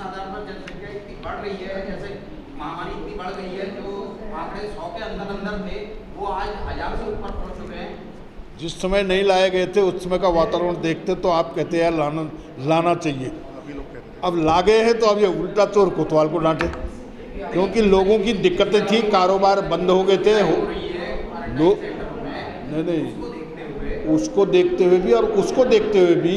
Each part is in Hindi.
जिस आधार पर जनसंख्या इतनी बढ़ रही है, जैसे महामारी इतनी बढ़ गई है, जो आंकड़े 100 के अंदर अंदर थे वो आज 1000 से ऊपर पहुंच चुके हैं। जिस समय नहीं लाए गए थे उस समय का वातावरण देखते तो आप कहते हैं यार लाना चाहिए। अब ला गए हैं तो अब ये उल्टा चोर कोतवाल को डांटे, क्योंकि लोगों की दिक्कतें थी, कारोबार बंद हो गए थे। लोग नहीं, उसको देखते हुए भी और उसको देखते हुए भी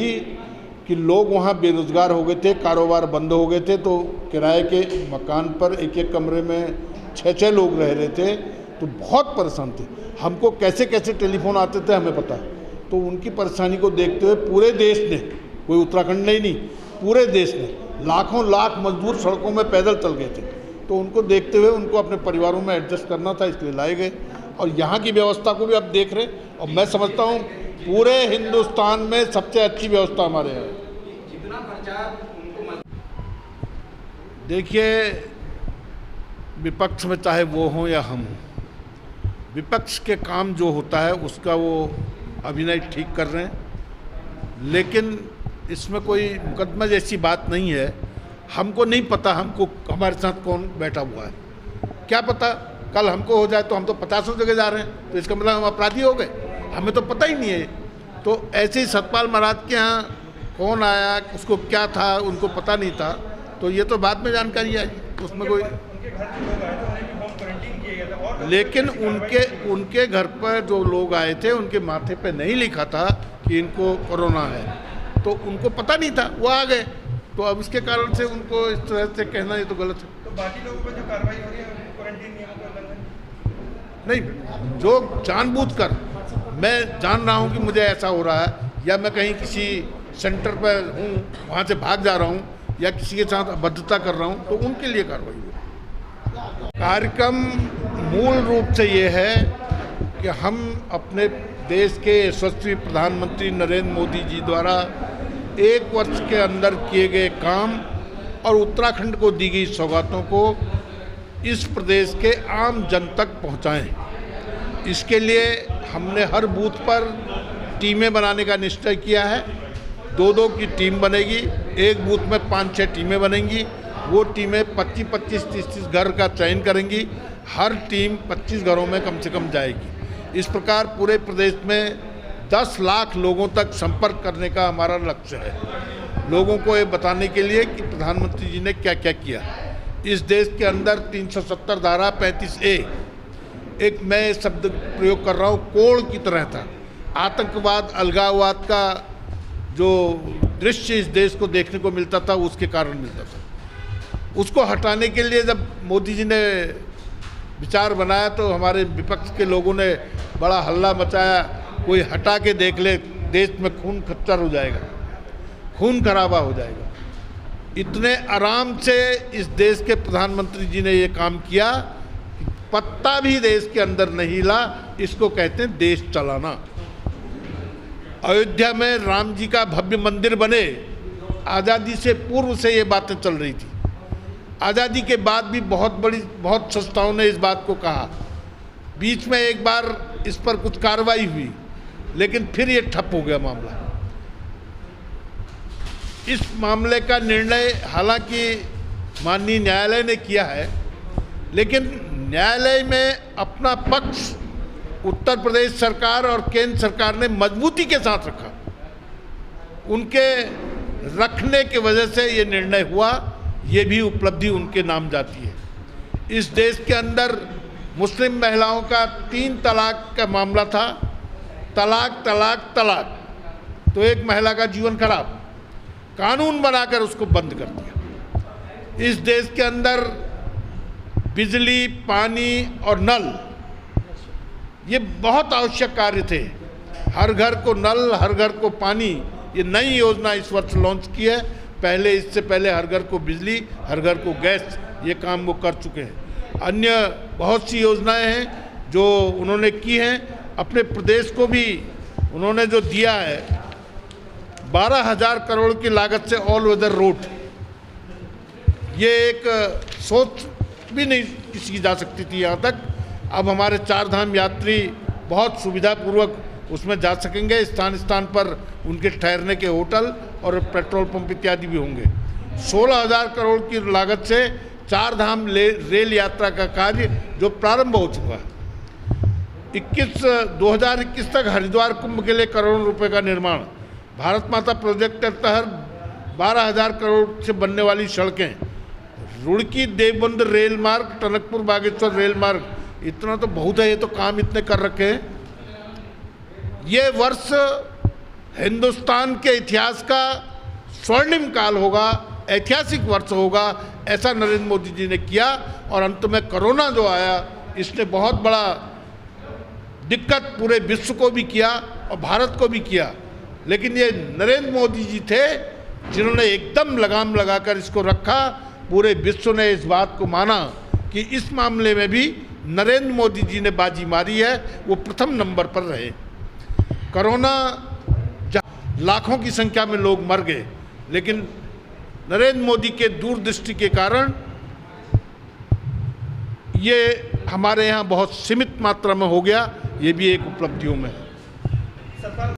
कि लोग वहाँ बेरोजगार हो गए थे, कारोबार बंद हो गए थे, तो किराए के मकान पर एक एक कमरे में 6-6 लोग रह रहे थे, तो बहुत परेशान थे। हमको कैसे कैसे टेलीफोन आते थे हमें पता है। तो उनकी परेशानी को देखते हुए पूरे देश ने, कोई उत्तराखंड नहीं, पूरे देश ने लाखों लाख मजदूर सड़कों में पैदल चल गए थे। तो उनको देखते हुए उनको अपने परिवारों में एडजस्ट करना था, इसलिए लाए गए। और यहाँ की व्यवस्था को भी आप देख रहे हैं, और मैं समझता हूँ पूरे हिंदुस्तान में सबसे अच्छी व्यवस्था हमारे यहाँ। जितना खर्चा देखिए, विपक्ष में चाहे वो हों या हम हों, विपक्ष के काम जो होता है उसका वो अभिनय ठीक कर रहे हैं, लेकिन इसमें कोई मुकदमा जैसी बात नहीं है। हमको नहीं पता हमको हमारे साथ कौन बैठा हुआ है, क्या पता कल हमको हो जाए तो हम तो 50 जगह जा रहे हैं, तो इसका मतलब हम अपराधी हो गए, हमें तो पता ही नहीं है। तो ऐसे ही सतपाल महाराज के यहाँ कौन आया, उसको क्या था, उनको पता नहीं था, तो ये तो बाद में जानकारी आई, उसमें कोई। लेकिन उनके घर पर जो लोग आए थे उनके माथे पे नहीं लिखा था कि इनको कोरोना है, तो उनको पता नहीं था, वो आ गए। तो अब इसके कारण से उनको इस तरह से कहना ये तो गलत है। तो बाकी लोगों पर जो कार्रवाई हो रही है क्वारंटीन नियमों का उल्लंघन नहीं, जो जानबूझकर, मैं जान रहा हूँ कि मुझे ऐसा हो रहा है, या मैं कहीं किसी सेंटर पर हूँ वहाँ से भाग जा रहा हूँ, या किसी के साथ अभद्रता कर रहा हूँ, तो उनके लिए कार्रवाई हुई। कार्यक्रम मूल रूप से ये है कि हम अपने देश के यशस्वी प्रधानमंत्री नरेंद्र मोदी जी द्वारा 1 वर्ष के अंदर किए गए काम और उत्तराखंड को दी गई सौगातों को इस प्रदेश के आम जन तक पहुंचाएं। इसके लिए हमने हर बूथ पर टीमें बनाने का निश्चय किया है। 2-2 की टीम बनेगी, एक बूथ में 5-6 टीमें बनेंगी। वो टीमें 25-25, 30-30 घर का चयन करेंगी। हर टीम 25 घरों में कम से कम जाएगी। इस प्रकार पूरे प्रदेश में 10 लाख लोगों तक संपर्क करने का हमारा लक्ष्य है, लोगों को ये बताने के लिए कि प्रधानमंत्री जी ने क्या क्या किया। इस देश के अंदर 370 धारा 35A, एक मैं शब्द प्रयोग कर रहा हूँ, कोड़ की तरह था। आतंकवाद, अलगाववाद का जो दृश्य इस देश को देखने को मिलता था, उसके कारण मिलता था। उसको हटाने के लिए जब मोदी जी ने विचार बनाया तो हमारे विपक्ष के लोगों ने बड़ा हल्ला मचाया, कोई हटा के देख ले, देश में खून खच्चर हो जाएगा, खून खराबा हो जाएगा। इतने आराम से इस देश के प्रधानमंत्री जी ने ये काम किया, पत्ता भी देश के अंदर नहीं हिला। इसको कहते हैं देश चलाना। अयोध्या में राम जी का भव्य मंदिर बने, आज़ादी से पूर्व से ये बातें चल रही थी। आज़ादी के बाद भी बहुत संस्थाओं ने इस बात को कहा। बीच में एक बार इस पर कुछ कार्रवाई हुई, लेकिन फिर ये ठप हो गया मामला। इस मामले का निर्णय हालांकि माननीय न्यायालय ने किया है, लेकिन न्यायालय में अपना पक्ष उत्तर प्रदेश सरकार और केंद्र सरकार ने मजबूती के साथ रखा। उनके रखने की वजह से ये निर्णय हुआ, ये भी उपलब्धि उनके नाम जाती है। इस देश के अंदर मुस्लिम महिलाओं का 3 तलाक का मामला था, तलाक तलाक तलाक, तो एक महिला का जीवन खराब, कानून बनाकर उसको बंद कर दिया। इस देश के अंदर बिजली, पानी और नल, ये बहुत आवश्यक कार्य थे। हर घर को नल, हर घर को पानी, ये नई योजना इस वर्ष लॉन्च की है। पहले, इससे पहले हर घर को बिजली, हर घर को गैस, ये काम वो कर चुके हैं। अन्य बहुत सी योजनाएं हैं जो उन्होंने की हैं। अपने प्रदेश को भी उन्होंने जो दिया है, 12,000 करोड़ की लागत से ऑल वेदर रोड, ये एक सोच भी नहीं किसी की जा सकती थी यहाँ तक। अब हमारे 4 धाम यात्री बहुत सुविधापूर्वक उसमें जा सकेंगे। स्थान स्थान पर उनके ठहरने के होटल और पेट्रोल पंप इत्यादि भी होंगे। 16,000 करोड़ की लागत से 4 धाम रेल यात्रा का कार्य जो प्रारंभ हो चुका है। 2021 तक हरिद्वार कुंभ के लिए करोड़ों रुपए का निर्माण, भारत माता प्रोजेक्ट के तहत 12,000 करोड़ से बनने वाली सड़कें, रुड़की देवबंद रेल मार्ग, टनकपुर बागेश्वर रेल मार्ग, इतना तो बहुत है, ये तो काम इतने कर रखे हैं। ये वर्ष हिंदुस्तान के इतिहास का स्वर्णिम काल होगा, ऐतिहासिक वर्ष होगा, ऐसा नरेंद्र मोदी जी ने किया। और अंत में कोरोना जो आया, इसने बहुत बड़ा दिक्कत पूरे विश्व को भी किया और भारत को भी किया, लेकिन ये नरेंद्र मोदी जी थे जिन्होंने एकदम लगाम लगाकर इसको रखा। पूरे विश्व ने इस बात को माना कि इस मामले में भी नरेंद्र मोदी जी ने बाजी मारी है, वो प्रथम नंबर पर रहे। कोरोना लाखों की संख्या में लोग मर गए, लेकिन नरेंद्र मोदी के दूरदृष्टि के कारण ये हमारे यहाँ बहुत सीमित मात्रा में हो गया, ये भी एक उपलब्धियों में है।